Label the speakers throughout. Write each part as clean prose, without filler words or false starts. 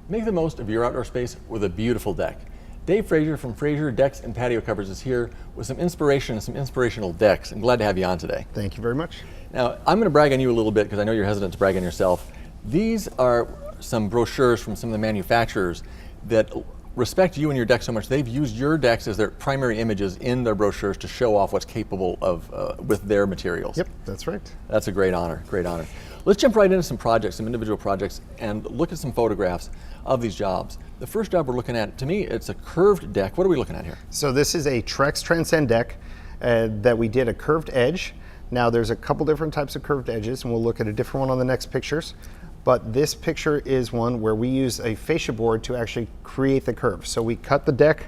Speaker 1: Make the most of your outdoor space with a beautiful deck. Dave Fraser from Fraser Decks and Patio Covers is here with some inspiration and some inspirational decks. I'm glad to have you on today.
Speaker 2: Thank you very much.
Speaker 1: Now, I'm going to brag on you a little bit because I know you're hesitant to brag on yourself. These are some brochures from some of the manufacturers that respect you and your deck so much. They've used your decks as their primary images in their brochures to show off what's capable of with their materials.
Speaker 2: Yep, that's right.
Speaker 1: That's a great honor, great honor. Let's jump right into some projects, some individual projects, and look at some photographs of these jobs. The first job we're looking at, to me, it's a curved deck. What are we looking at here?
Speaker 2: So this is a Trex Transcend deck that we did a curved edge. Now there's a couple different types of curved edges, and we'll look at a different one on the next pictures. But this picture is one where we use a fascia board to actually create the curve. So we cut the deck,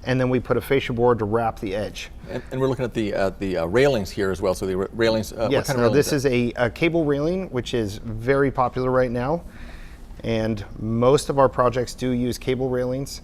Speaker 2: and then we put a fascia board to wrap the edge.
Speaker 1: And we're looking at the railings here as well. So the railings,
Speaker 2: yes,
Speaker 1: what kind of
Speaker 2: now
Speaker 1: railing
Speaker 2: this is a cable railing, which is very popular right now. And most of our projects do use cable railings.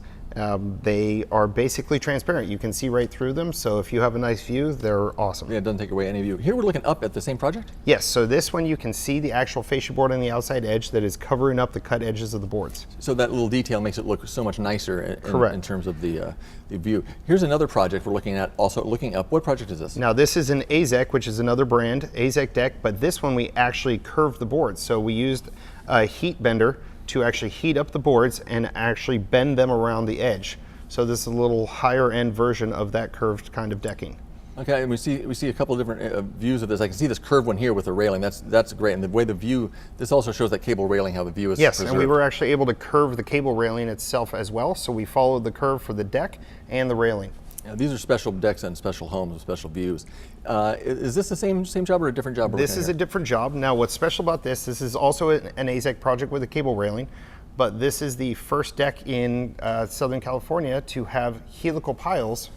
Speaker 2: They are basically transparent. You can see right through them. So if you have a nice view, they're awesome.
Speaker 1: Yeah, it doesn't take away any view. Here we're looking up at the same project?
Speaker 2: Yes, so this one you can see the actual fascia board on the outside edge that is covering up the cut edges of the boards.
Speaker 1: So that little detail makes it look so much nicer in terms of the view. Here's another project we're looking at, also looking up. What project is this?
Speaker 2: Now this is an AZEK, which is another brand, AZEK deck, but this one we actually curved the boards. So we used a heat bender to actually heat up the boards and actually bend them around the edge. So this is a little higher end version of that curved kind of decking.
Speaker 1: Okay, and we see a couple of different views of this. I can see this curved one here with the railing. That's great. And the way the view, this also shows that cable railing, how the view is preserved.
Speaker 2: And we were actually able to curve the cable railing itself as well. So we followed the curve for the deck and the railing.
Speaker 1: Yeah, these are special decks and special homes with special views. Is this the same job or a different job?
Speaker 2: This is a different job. Now what's special about this is also an AZEK project with a cable railing, but this is the first deck in Southern California to have helical piles.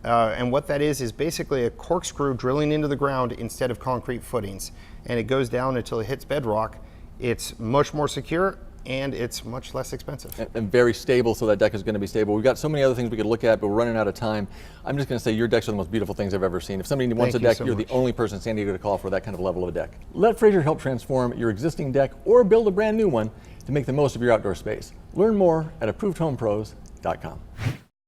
Speaker 2: And what that is basically a corkscrew drilling into the ground instead of concrete footings. And it goes down until it hits bedrock. It's much more secure and it's much less expensive.
Speaker 1: And very stable, so that deck is going to be stable. We've got so many other things we could look at, but we're running out of time. I'm just going to say your decks are the most beautiful things I've ever seen. If somebody wants a deck, you're the only person in San Diego to call for that kind of level of a deck. Let Fraser help transform your existing deck or build a brand new one to make the most of your outdoor space. Learn more at ApprovedHomePros.com.